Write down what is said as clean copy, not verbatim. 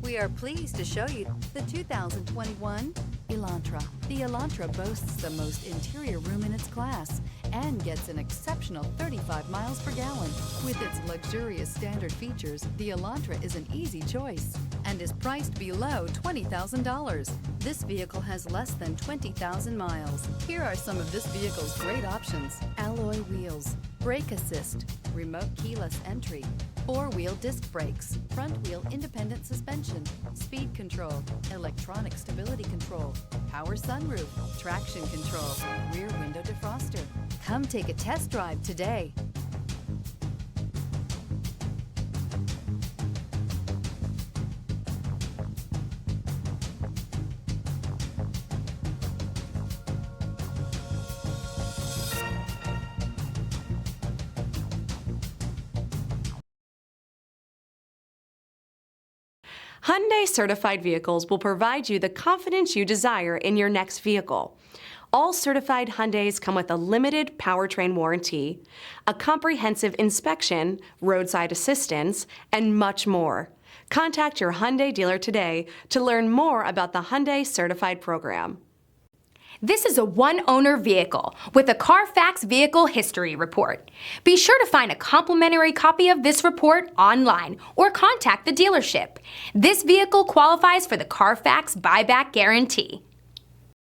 We are pleased to show you the 2021 ELANTRA. The ELANTRA boasts the most interior room in its class and gets an exceptional 35 miles per gallon. With its luxurious standard features, the ELANTRA is an easy choice and is priced below $20,000. This vehicle has less than 20,000 miles. Here are some of this vehicle's great options: alloy wheels, brake assist, remote keyless entry, four-wheel disc brakes, front-wheel independent suspension, speed control, electronic stability control, power sunroof, traction control, rear window defroster. Come take a test drive today. Hyundai certified vehicles will provide you the confidence you desire in your next vehicle. All certified Hyundais come with a limited powertrain warranty, a comprehensive inspection, roadside assistance, and much more. Contact your Hyundai dealer today to learn more about the Hyundai Certified Program. This is a one-owner vehicle with a CARFAX Vehicle History Report. Be sure to find a complimentary copy of this report online or contact the dealership. This vehicle qualifies for the CARFAX Buyback Guarantee.